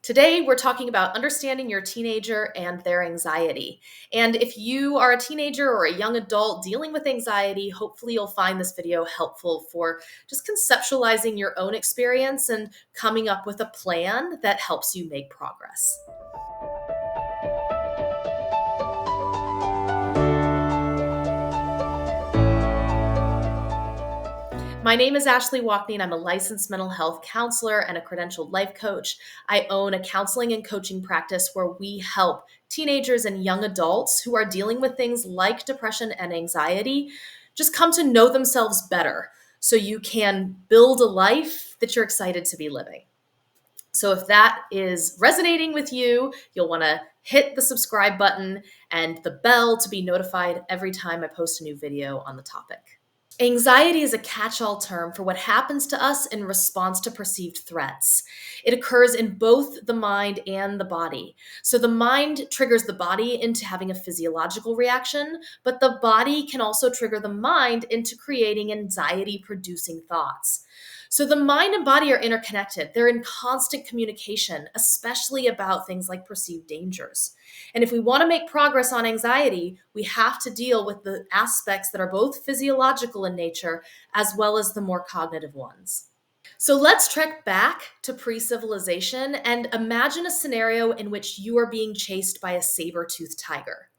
Today, we're talking about understanding your teenager and their anxiety. And if you are a teenager or a young adult dealing with anxiety, hopefully you'll find this video helpful for just conceptualizing your own experience and coming up with a plan that helps you make progress. My name is Ashley Walkney, and I'm a licensed mental health counselor and a credentialed life coach. I own a counseling and coaching practice where we help teenagers and young adults who are dealing with things like depression and anxiety just come to know themselves better so you can build a life that you're excited to be living. So if that is resonating with you, you'll want to hit the subscribe button and the bell to be notified every time I post a new video on the topic. Anxiety is a catch-all term for what happens to us in response to perceived threats. It occurs in both the mind and the body. So the mind triggers the body into having a physiological reaction, but the body can also trigger the mind into creating anxiety-producing thoughts. So the mind and body are interconnected. They're in constant communication, especially about things like perceived dangers. And if we want to make progress on anxiety, we have to deal with the aspects that are both physiological in nature as well as the more cognitive ones. So let's trek back to pre-civilization and imagine a scenario in which you are being chased by a saber-toothed tiger.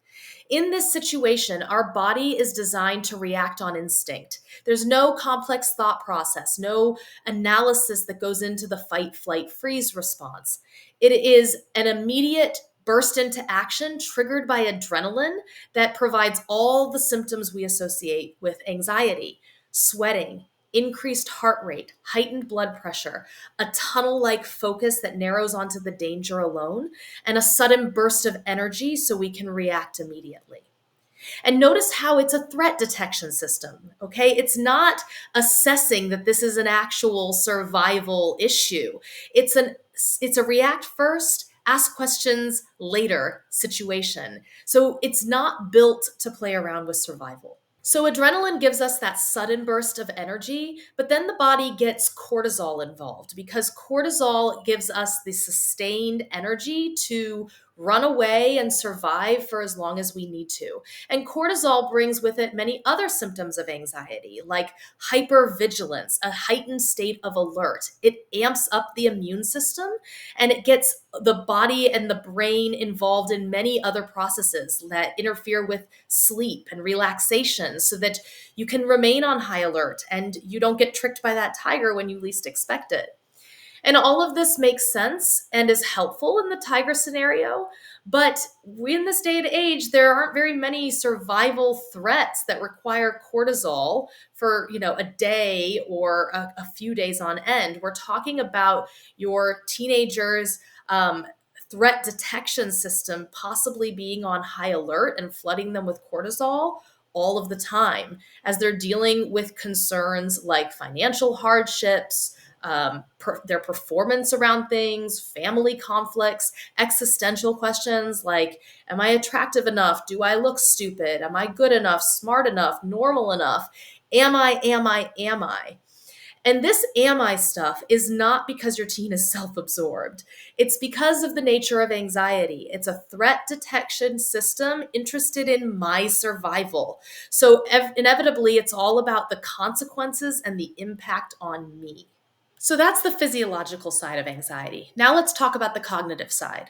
In this situation, our body is designed to react on instinct. There's no complex thought process, no analysis that goes into the fight, flight, freeze response. It is an immediate burst into action triggered by adrenaline that provides all the symptoms we associate with anxiety: sweating, increased heart rate, heightened blood pressure, a tunnel like focus that narrows onto the danger alone, and a sudden burst of energy so we can react immediately. And notice how it's a threat detection system, okay? It's not assessing that this is an actual survival issue. It's a react first, ask questions later situation. So it's not built to play around with survival. So adrenaline gives us that sudden burst of energy, but then the body gets cortisol involved because cortisol gives us the sustained energy to run away and survive for as long as we need to. And cortisol brings with it many other symptoms of anxiety, like hypervigilance, a heightened state of alert. It amps up the immune system and it gets the body and the brain involved in many other processes that interfere with sleep and relaxation so that you can remain on high alert and you don't get tricked by that tiger when you least expect it. And all of this makes sense and is helpful in the tiger scenario. But in this day and age, there aren't very many survival threats that require cortisol for, a day or a few days on end. We're talking about your teenager's threat detection system possibly being on high alert and flooding them with cortisol all of the time as they're dealing with concerns like financial hardships, their performance around things, family conflicts, existential questions like, am I attractive enough? Do I look stupid? Am I good enough, smart enough, normal enough? Am I? And this am I stuff is not because your teen is self-absorbed. It's because of the nature of anxiety. It's a threat detection system interested in my survival. So inevitably, it's all about the consequences and the impact on me. So that's the physiological side of anxiety. Now let's talk about the cognitive side.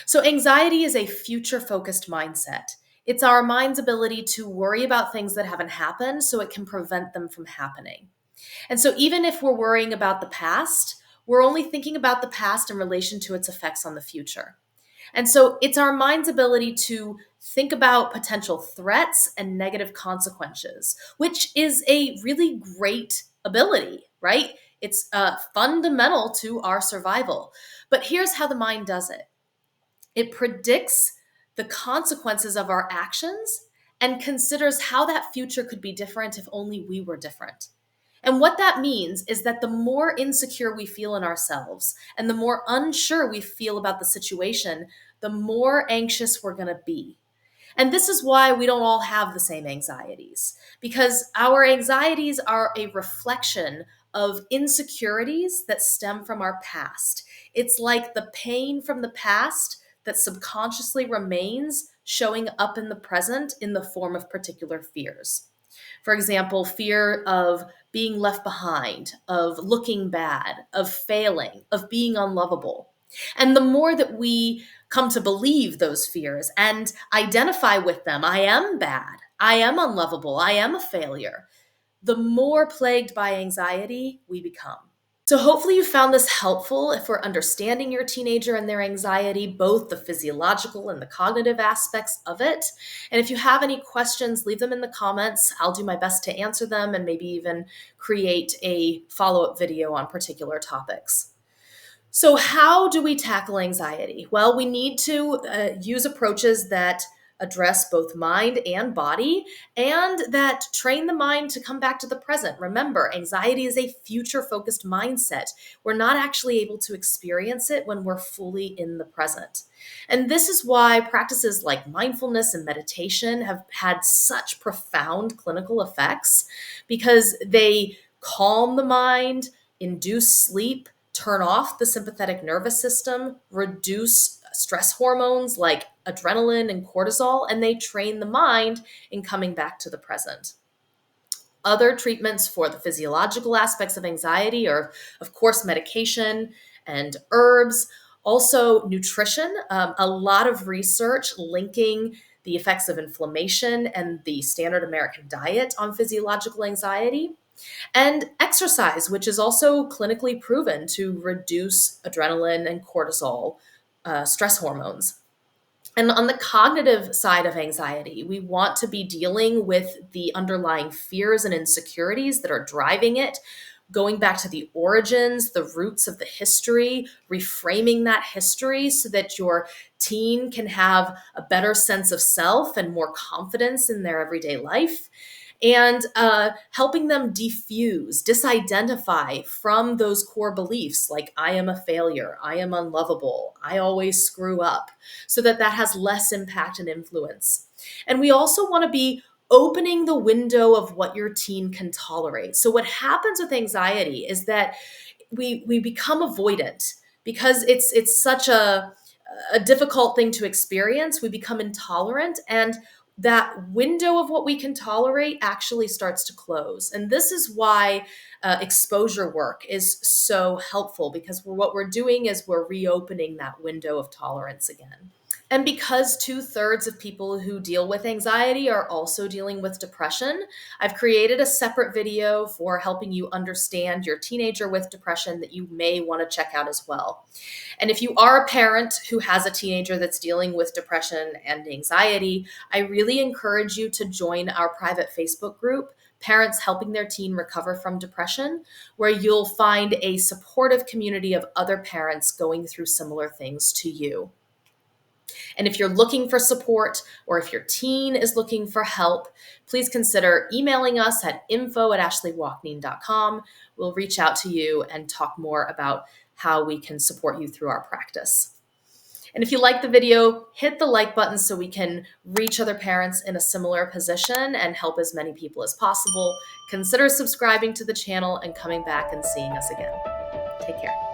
So anxiety is a future-focused mindset. It's our mind's ability to worry about things that haven't happened so it can prevent them from happening. And so even if we're worrying about the past, we're only thinking about the past in relation to its effects on the future. And so it's our mind's ability to think about potential threats and negative consequences, which is a really great ability, right? It's fundamental to our survival. But here's how the mind does it. It predicts the consequences of our actions and considers how that future could be different if only we were different. And what that means is that the more insecure we feel in ourselves and the more unsure we feel about the situation, the more anxious we're going to be. And this is why we don't all have the same anxieties, because our anxieties are a reflection of insecurities that stem from our past. It's like the pain from the past that subconsciously remains showing up in the present in the form of particular fears. For example, fear of being left behind, of looking bad, of failing, of being unlovable. And the more that we come to believe those fears and identify with them, I am bad, I am unlovable, I am a failure, the more plagued by anxiety we become. So, hopefully, you found this helpful for understanding your teenager and their anxiety, both the physiological and the cognitive aspects of it. And if you have any questions, leave them in the comments. I'll do my best to answer them and maybe even create a follow up video on particular topics. So, how do we tackle anxiety? Well, we need to use approaches that address both mind and body and that train the mind to come back to the present. Remember, anxiety is a future focused mindset. We're not actually able to experience it when we're fully in the present. And this is why practices like mindfulness and meditation have had such profound clinical effects because they calm the mind, induce sleep, turn off the sympathetic nervous system, reduce stress hormones like adrenaline and cortisol, and they train the mind in coming back to the present. Other treatments for the physiological aspects of anxiety are, of course, medication and herbs, also nutrition. A lot of research linking the effects of inflammation and the standard American diet on physiological anxiety. And exercise, which is also clinically proven to reduce adrenaline and cortisol, stress hormones. And on the cognitive side of anxiety, we want to be dealing with the underlying fears and insecurities that are driving it, going back to the origins, the roots of the history, reframing that history so that your teen can have a better sense of self and more confidence in their everyday life, and helping them disidentify from those core beliefs like I am a failure, I am unlovable, I always screw up, so that that has less impact and influence. And we also want to be opening the window of what your teen can tolerate. So what happens with anxiety is that we become avoidant because it's such a difficult thing to experience. We become intolerant, and that window of what we can tolerate actually starts to close. And this is why exposure work is so helpful, because what we're doing is we're reopening that window of tolerance again. And because 2/3 of people who deal with anxiety are also dealing with depression, I've created a separate video for helping you understand your teenager with depression that you may want to check out as well. And if you are a parent who has a teenager that's dealing with depression and anxiety, I really encourage you to join our private Facebook group, Parents Helping Their Teen Recover from Depression, where you'll find a supportive community of other parents going through similar things to you. And if you're looking for support or if your teen is looking for help, please consider emailing us at info@ashleywalkneen.com. We'll reach out to you and talk more about how we can support you through our practice. And if you like the video, hit the like button so we can reach other parents in a similar position and help as many people as possible. Consider subscribing to the channel and coming back and seeing us again. Take care.